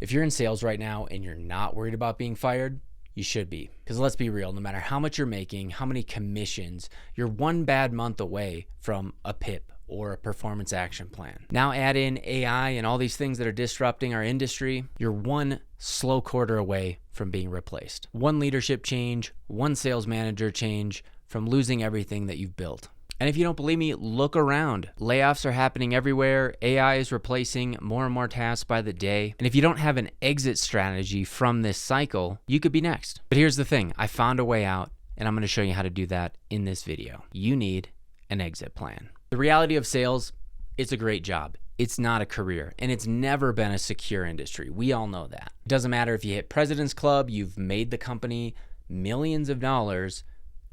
If you're in sales right now and you're not worried about being fired, you should be. Because let's be real, no matter how much you're making, how many commissions, you're one bad month away from a PIP or a performance action plan. Now add in AI and all these things that are disrupting our industry, you're one slow quarter away from being replaced. One leadership change, one sales manager change from losing everything that you've built. And if you don't believe me, look around. Layoffs are happening everywhere. AI is replacing more and more tasks by the day. And if you don't have an exit strategy from this cycle, you could be next. But here's the thing. I found a way out, and I'm going to show you how to do that in this video. You need an exit plan. The reality of sales, it's a great job. It's not a career, and it's never been a secure industry. We all know that. It doesn't matter if you hit President's Club, you've made the company millions of dollars,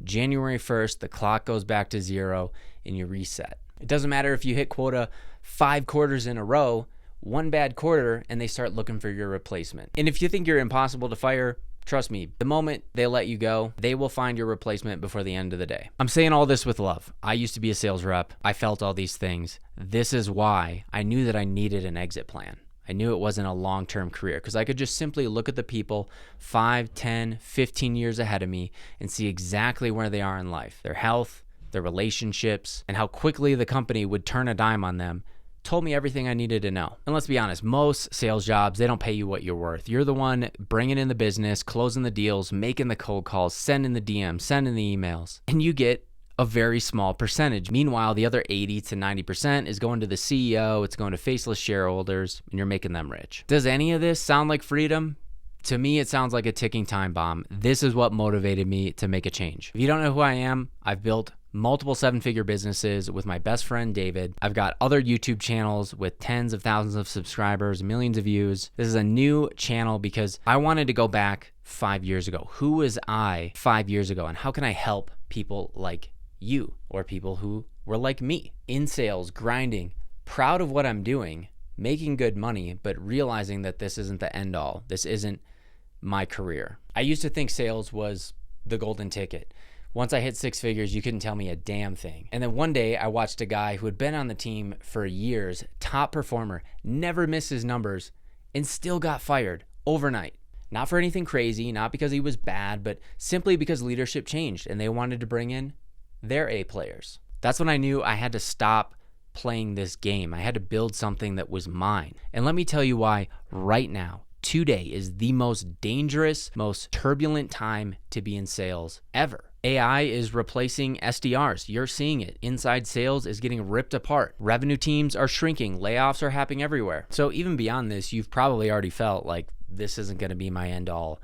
January 1st, the clock goes back to zero and you reset. It doesn't matter if you hit quota 5 quarters in a row, one bad quarter, and they start looking for your replacement. And if you think you're impossible to fire, trust me, the moment they let you go, they will find your replacement before the end of the day. I'm saying all this with love. I used to be a sales rep. I felt all these things. This is why I knew that I needed an exit plan. I knew it wasn't a long-term career because I could just simply look at the people 5, 10, 15 years ahead of me and see exactly where they are in life. Their health, their relationships, and how quickly the company would turn a dime on them told me everything I needed to know. And let's be honest, most sales jobs, they don't pay you what you're worth. You're the one bringing in the business, closing the deals, making the cold calls, sending the DMs, sending the emails, and you get a very small percentage. Meanwhile, the other 80 to 90% is going to the CEO, it's going to faceless shareholders, and you're making them rich. Does any of this sound like freedom? To me, it sounds like a ticking time bomb. This is what motivated me to make a change. If you don't know who I am, I've built multiple 7-figure businesses with my best friend, David. I've got other YouTube channels with tens of thousands of subscribers, millions of views. This is a new channel because I wanted to go back 5 years ago. Who was I 5 years ago, and how can I help people like you or people who were like me in sales, grinding, proud of what I'm doing, making good money, but realizing that this isn't the end all. This isn't my career. I used to think sales was the golden ticket. Once I hit 6 figures, you couldn't tell me a damn thing. And then one day I watched a guy who had been on the team for years, top performer, never missed his numbers, and still got fired overnight. Not for anything crazy, not because he was bad, but simply because leadership changed and they wanted to bring in their A players. That's when I knew I had to stop playing this game. I had to build something that was mine. And let me tell you why right now, today is the most dangerous, most turbulent time to be in sales ever. AI is replacing SDRs. You're seeing it. Inside sales is getting ripped apart. Revenue teams are shrinking. Layoffs are happening everywhere. So even beyond this, you've probably already felt like this isn't going to be my end all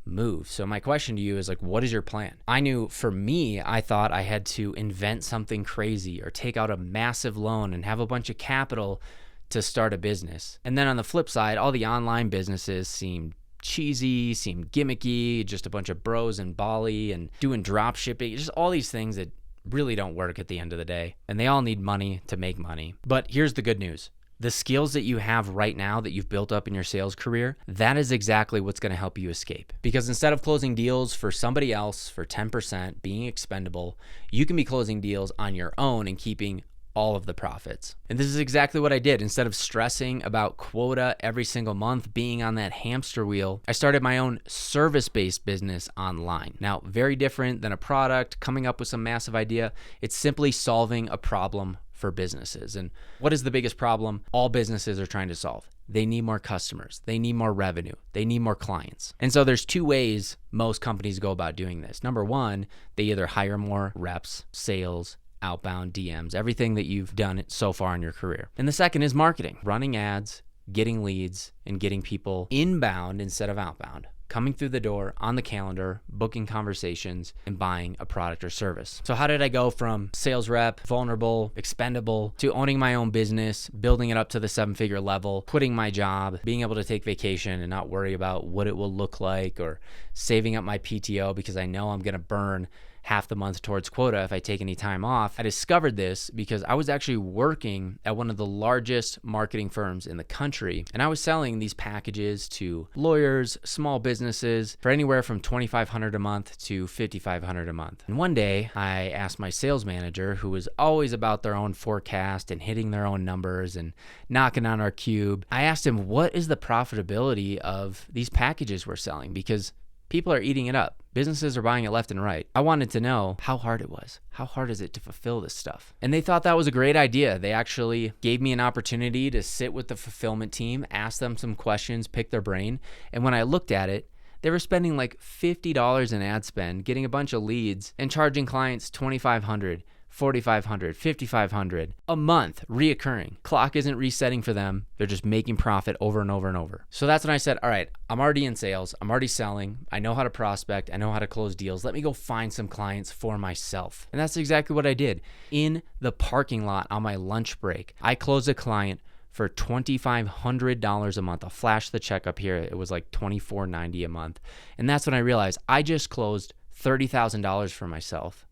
move. So my question to you is like, what is your plan? I knew for me, I thought I had to invent something crazy or take out a massive loan and have a bunch of capital to start a business. And then on the flip side, all the online businesses seemed cheesy, seemed gimmicky, just a bunch of bros in Bali and doing drop shipping, just all these things that really don't work at the end of the day. And they all need money to make money. But here's the good news. The skills that you have right now that you've built up in your sales career, that is exactly what's going to help you escape. Because instead of closing deals for somebody else for 10%, being expendable, you can be closing deals on your own and keeping all of the profits. And this is exactly what I did. Instead of stressing about quota every single month, being on that hamster wheel, I started my own service-based business online. Now, very different than a product, coming up with some massive idea. It's simply solving a problem for businesses. And what is the biggest problem all businesses are trying to solve? They need more customers. They need more revenue. They need more clients. And so there's 2 ways most companies go about doing this. Number 1, they either hire more reps, sales, outbound DMs, everything that you've done so far in your career. And the second is marketing, running ads, getting leads, and getting people inbound instead of outbound, coming through the door, on the calendar, booking conversations, and buying a product or service. So how did I go from sales rep, vulnerable, expendable, to owning my own business, building it up to the 7-figure level, quitting my job, being able to take vacation and not worry about what it will look like, or saving up my PTO because I know I'm going to burn half the month towards quota if I take any time off. I discovered this because I was actually working at one of the largest marketing firms in the country, and I was selling these packages to lawyers, small businesses for anywhere from $2,500 a month to $5,500 a month. And one day I asked my sales manager, who was always about their own forecast and hitting their own numbers and knocking on our cube, I asked him, what is the profitability of these packages we're selling? Because people are eating it up. Businesses are buying it left and right. I wanted to know how hard it was. How hard is it to fulfill this stuff? And they thought that was a great idea. They actually gave me an opportunity to sit with the fulfillment team, ask them some questions, pick their brain. And when I looked at it, they were spending like $50 in ad spend, getting a bunch of leads, and charging clients $2,500, $4,500, $5,500 a month, reoccurring. Clock isn't resetting for them. They're just making profit over and over and over. So that's when I said, all right, I'm already in sales. I'm already selling. I know how to prospect. I know how to close deals. Let me go find some clients for myself. And that's exactly what I did. In the parking lot on my lunch break, I closed a client for $2,500 a month. I'll flash the check up here. It was like $2,490 a month. And that's when I realized I just closed $30,000 for myself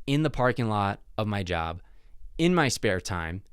in the parking lot of my job, in my spare time.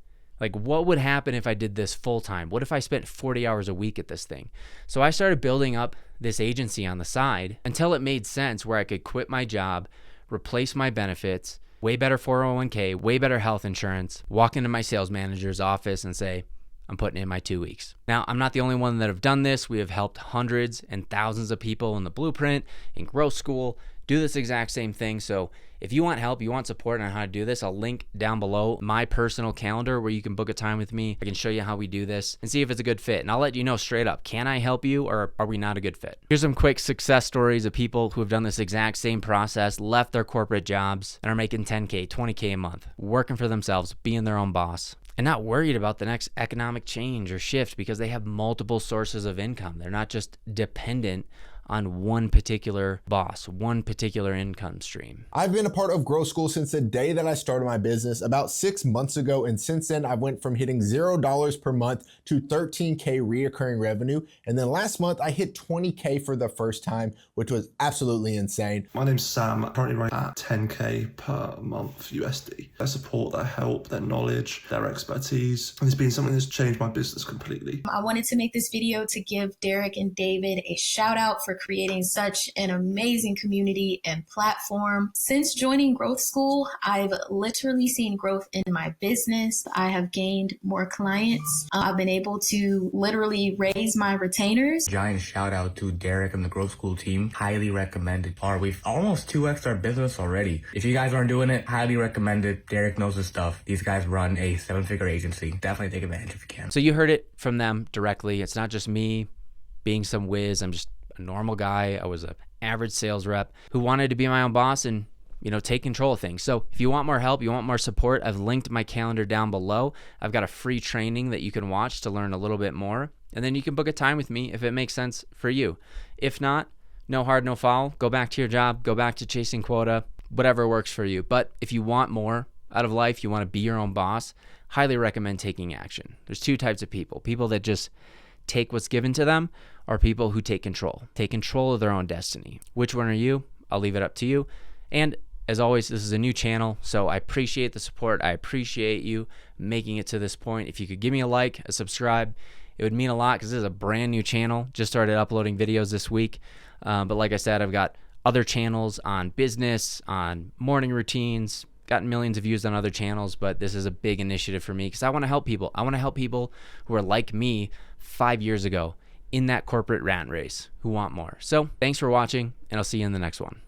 Like, what would happen if I did this full time? What if I spent 40 hours a week at this thing? So I started building up this agency on the side until it made sense where I could quit my job, replace my benefits, way better 401k, way better health insurance, walk into my sales manager's office and say, I'm putting in my 2 weeks. Now, I'm not the only one that have done this. We have helped hundreds and thousands of people in the Blueprint, in Growth School, do this exact same thing. So if you want help, you want support on how to do this, I'll link down below my personal calendar where you can book a time with me. I can show you how we do this and see if it's a good fit. And I'll let you know straight up, can I help you or are we not a good fit? Here's some quick success stories of people who have done this exact same process, left their corporate jobs and are making 10K, 20K a month, working for themselves, being their own boss, and not worried about the next economic change or shift because they have multiple sources of income. They're not just dependent on one particular boss, one particular income stream. I've been a part of Growth School since the day that I started my business about 6 months ago. And since then, I went from hitting $0 per month to 13K reoccurring revenue. And then last month, I hit 20K for the first time, which was absolutely insane. My name's Sam. I'm currently running at 10K per month USD. Their support, their help, their knowledge, their expertise has been something that's changed my business completely. I wanted to make this video to give Derek and David a shout out for creating such an amazing community and platform. Since joining Growth School, I've literally seen growth in my business. I have gained more clients. I've been able to literally raise my retainers. Giant shout out to Derek and the Growth School team. Highly recommended. We've almost 2x our business already. If you guys aren't doing it, highly recommend it. Derek knows his stuff. These guys run a 7-figure agency. Definitely take advantage if you can. So you heard it from them directly. It's not just me being some whiz. I'm just a normal guy. I was an average sales rep who wanted to be my own boss and, take control of things. So if you want more help, you want more support, I've linked my calendar down below. I've got a free training that you can watch to learn a little bit more. And then you can book a time with me if it makes sense for you. If not, no hard, no foul. Go back to your job, go back to chasing quota, whatever works for you. But if you want more out of life, you want to be your own boss, highly recommend taking action. There's two types of people. People that just take what's given to them, or people who take control of their own destiny. Which one are you? I'll leave it up to you. And as always, this is a new channel, so I appreciate the support. I appreciate you making it to this point. If you could give me a like, a subscribe, it would mean a lot because this is a brand new channel. Just started uploading videos this week. But like I said, I've got other channels on business, on morning routines, gotten millions of views on other channels, but this is a big initiative for me because I want to help people. I want to help people who are like me 5 years ago in that corporate rat race who want more. So thanks for watching, and I'll see you in the next one.